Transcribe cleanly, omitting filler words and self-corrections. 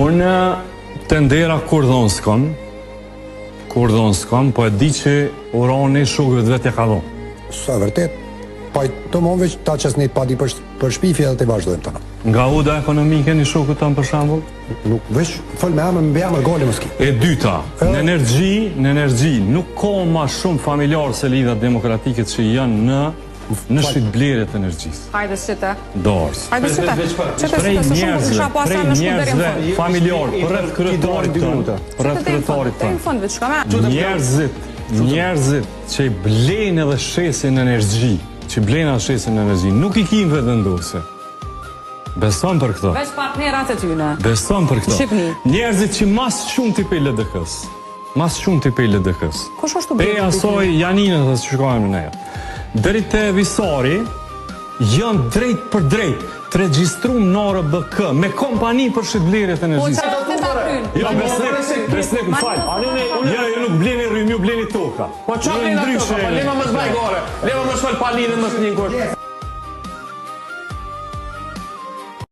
Unë të ndera kur dhonë s'kon, po e di që urani shukëve të vetë e ka dhonë. Sa vërtet, pa i të mon veç ta qësnit pa di për shpifje dhe të vazhdojmë të në. Nga uda ekonomike një shukët tonë për shambull? Nuk veç, fëll me amër, me amër gole mëski. E dyta, në energji, nuk ka ma shumë familjarë se lidhat demokratike që janë në shqitblerjet e energjisë. Hajde shqite. Dorës. Hajde shqite. Prej njerëzve, familjarë, për rreth kryetarit tonë, njerëzit që i blenë edhe shesin energji, nuk i kim vetëndose. Beson për këto. Veç partnerat e tyne. Beson për këto. Shqipni. Njerëzit që mas shumë t'i pej LDK-s. Kush është të bërë? Pe asoj janinët dhe që shkojmë në e. Deri te visari, janë drejt për drejt të regjistrum në RBK me kompani për shqitblerjet e energjisë. Po që ta krynë? Jo, besnek më falë. Jo, nuk bleni rrymë, ju bleni toka. Po që bleni toka? Lema më zbaj gore. Lema më shfal palin dhe më s'njën kur.